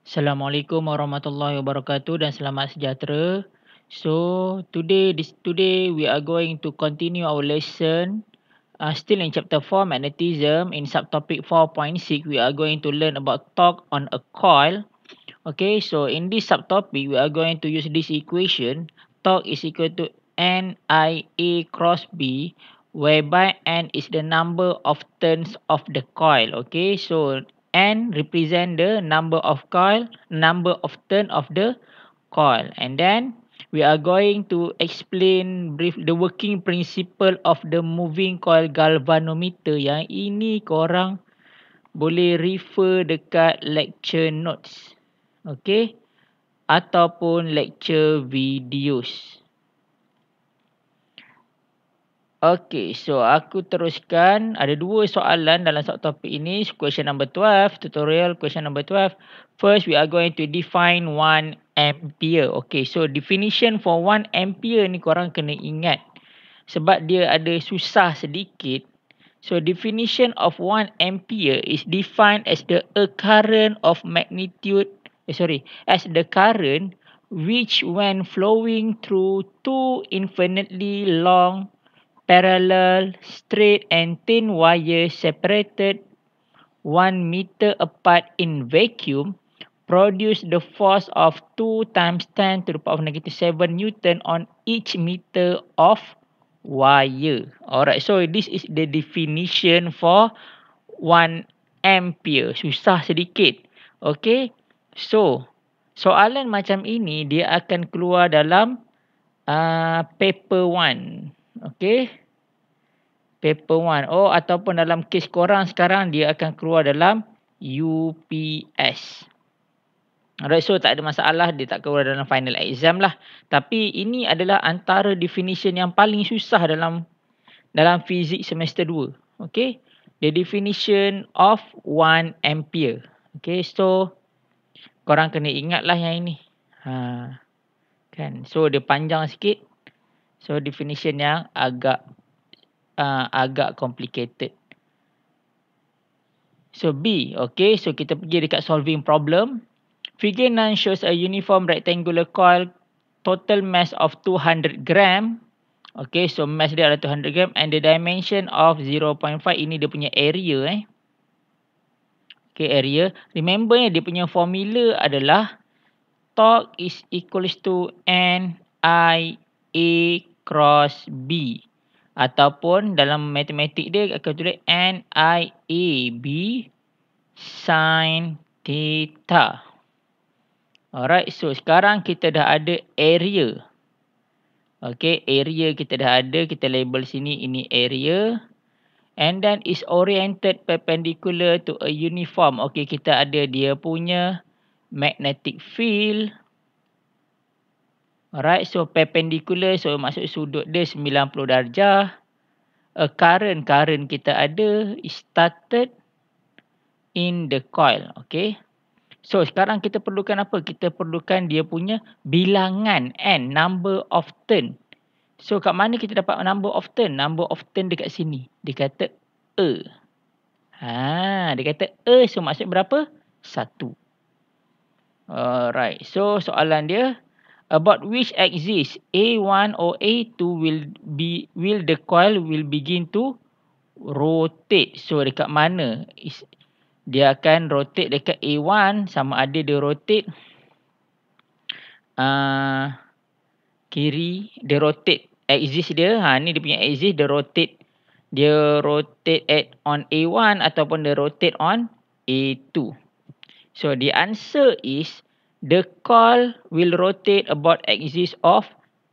Assalamualaikum warahmatullahi wabarakatuh dan selamat sejahtera. So today we are going to continue our lesson. Still in chapter 4 magnetism, in subtopic 4.6 we are going to learn about torque on a coil. Okay, so in this subtopic we are going to use this equation. Torque is equal to NIA cross B, whereby N is the number of turns of the coil. Okay, so N represent the number of turn of the coil, and then we are going to explain brief the working principle of the moving coil galvanometer. Yang ini korang boleh refer dekat lecture notes, okay, ataupun lecture videos. Okay, so aku teruskan. Ada dua soalan dalam subtopik ini. Question number 12, tutorial question number 12. First, we are going to define 1 ampere. Okay, so definition for 1 ampere ni korang kena ingat. Sebab dia ada susah sedikit. So, definition of 1 ampere is defined as the current of magnitude, as the current which when flowing through two infinitely long parallel, straight and thin wires separated 1 meter apart in vacuum produce the force of 2 times 10 to the power of negative 7 Newton on each meter of wire. Alright, so this is the definition for 1 ampere. Susah sedikit. Okay, so soalan macam ini dia akan keluar dalam paper 1. Okay, paper 1. Oh, ataupun dalam kes korang sekarang dia akan keluar dalam UPS. Alright, so tak ada masalah, dia tak keluar dalam final exam lah. Tapi ini adalah antara definition yang paling susah dalam fizik semester 2. Okay, the definition of 1 ampere. Okay, so korang kena ingatlah yang ini. Kan, so dia panjang sikit. So definition yang agak complicated. So B, okay, so kita pergi dekat solving problem. Figure 9 shows a uniform rectangular coil, total mass of 200 gram. Okay, so mass dia adalah 200 gram and the dimension of 0.5. Ini dia punya area. Okay, area. Remember dia punya formula adalah torque is equals to NIA cross B. Ataupun dalam matematik dia akan tulis NIAB sin theta. Alright, so sekarang kita dah ada area. Okay, area kita dah ada. Kita label sini, ini area. And then is oriented perpendicular to a uniform. Okay, kita ada dia punya magnetic field. Alright, so perpendicular, so maksud sudut dia 90 darjah. Current kita ada is started in the coil. Okay, so sekarang kita perlukan apa? Kita perlukan dia punya bilangan N, number of turn. So kat mana kita dapat number of turn? Number of turn dekat sini. Dia kata E. Dia kata E, so maksud berapa? 1. Alright, so soalan dia, about which axis A1 or A2 will the coil will begin to rotate. So dekat mana dia akan rotate? Dekat A1, sama ada dia rotate kiri, dia rotate axis dia. Ni dia punya axis, dia rotate on A1 ataupun dia rotate on A2. So the answer is the coil will rotate about axis of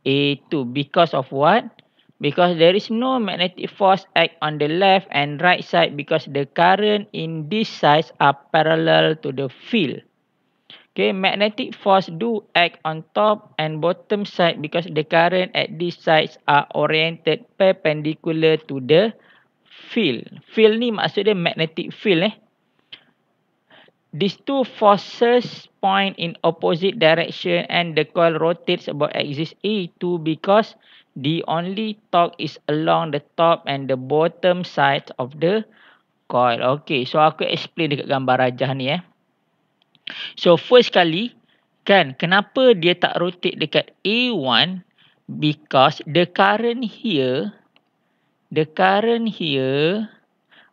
A2. Because of what? Because there is no magnetic force act on the left and right side because the current in these sides are parallel to the field. Okay, magnetic force do act on top and bottom side because the current at these sides are oriented perpendicular to the field. Field ni maksud dia magnetic field. These two forces point in opposite direction and the coil rotates about axis A2 because the only torque is along the top and the bottom side of the coil. Okay, so aku explain dekat gambar rajah ni. So first kali kan, kenapa dia tak rotate dekat A1? Because the current here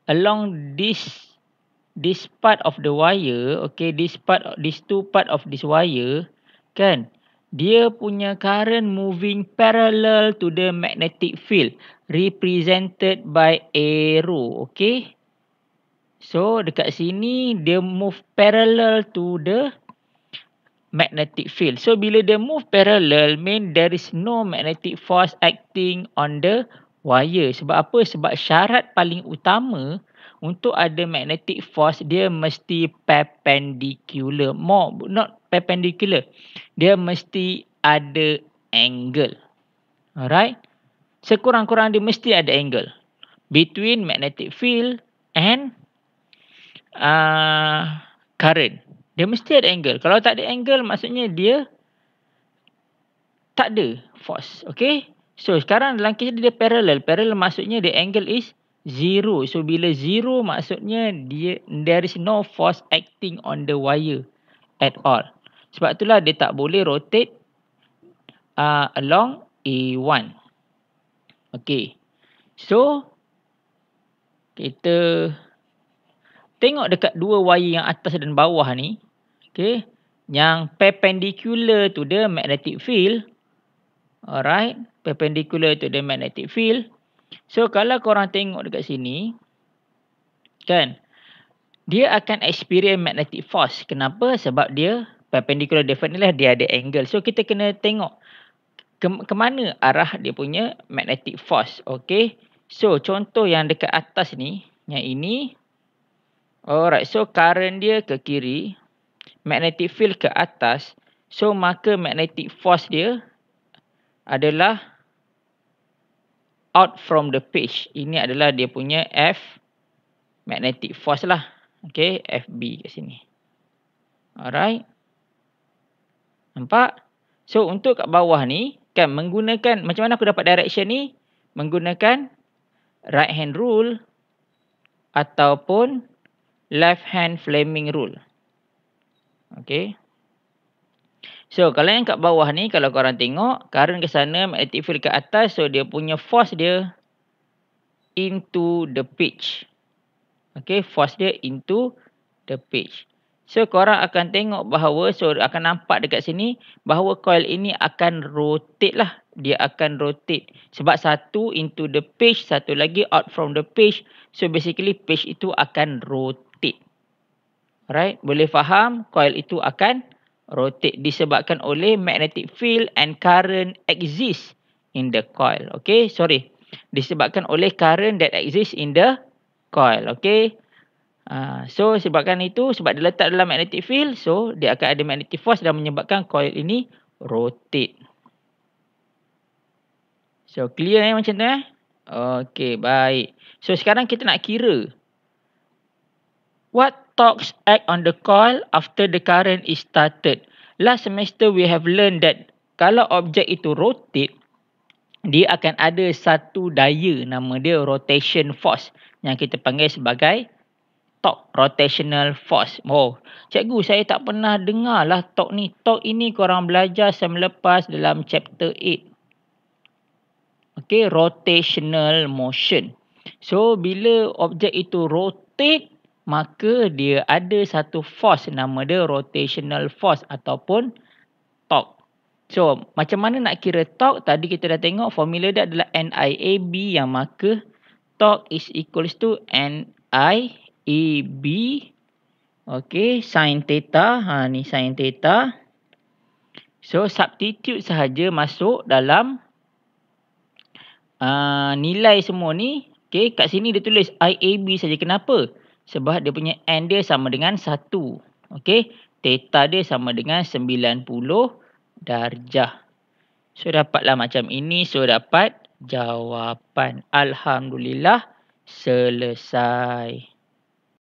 along this part of the wire, okay, these two part of this wire kan, dia punya current moving parallel to the magnetic field represented by arrow, okay. So dekat sini dia move parallel to the magnetic field. So bila dia move parallel mean there is no magnetic force acting on the wire. Sebab apa? Sebab syarat paling utama untuk ada magnetic force dia mesti perpendicular. Not perpendicular. Dia mesti ada angle. Alright? Sekurang-kurang dia mesti ada angle between magnetic field and current. Dia mesti ada angle. Kalau tak ada angle, maksudnya dia tak ada force. Okay. So, sekarang dalam kes dia parallel. Parallel maksudnya the angle is 0. So, bila 0 maksudnya there is no force acting on the wire at all. Sebab itulah dia tak boleh rotate along A1. Okay. So, kita tengok dekat dua wire yang atas dan bawah ni. Okay. Yang perpendicular to the magnetic field. Alright. Perpendicular to the magnetic field. So, kalau korang tengok dekat sini. Kan. Dia akan experience magnetic force. Kenapa? Sebab dia perpendicular. Definitely dia ada angle. So, kita kena tengok. Ke mana arah dia punya magnetic force. Okay. So, contoh yang dekat atas ni. Yang ini. Alright. So, current dia ke kiri. Magnetic field ke atas. So, maka magnetic force dia adalah out from the page. Ini adalah dia punya F magnetic force lah. Okay, FB kat sini. Alright. Nampak? So, untuk kat bawah ni, kan menggunakan, macam mana aku dapat direction ni? Menggunakan right hand rule ataupun left hand Fleming rule. Okay. So, kalau yang kat bawah ni, kalau korang tengok, current ke sana, magnetic field ke atas. So, dia punya force dia into the page. Okay, force dia into the page. So, korang akan tengok bahawa, so akan nampak dekat sini, bahawa coil ini akan rotate lah. Dia akan rotate. Sebab satu into the page, satu lagi out from the page. So, basically page itu akan rotate. Alright, boleh faham? Coil itu akan rotate disebabkan oleh magnetic field and current exist in the coil. Okay, sorry. Disebabkan oleh current that exists in the coil. Okay. So, sebabkan itu, sebab dia letak dalam magnetic field. So, dia akan ada magnetic force dan menyebabkan coil ini rotate. So, clear macam tu Okay, baik. So, sekarang kita nak kira. What torques act on the coil after the current is started? Last semester we have learned that kalau objek itu rotate, dia akan ada satu daya nama dia rotation force yang kita panggil sebagai torque, rotational force. Oh, cikgu saya tak pernah dengar lah torque ni. Torque ini korang belajar sem lepas dalam chapter 8. Okay, rotational motion. So, bila objek itu rotate, maka dia ada satu force nama dia rotational force ataupun torque. So, macam mana nak kira torque? Tadi kita dah tengok formula dia adalah NIAB yang maka torque is equals to NIAB. Okay, sin theta. Ni sin theta. So, substitute sahaja masuk dalam nilai semua ni. Okay, kat sini dia tulis IAB saja. Kenapa? Sebab dia punya N dia sama dengan 1. Okay. Theta dia sama dengan 90 darjah. So, dapatlah macam ini. So, dapat jawapan. Alhamdulillah selesai.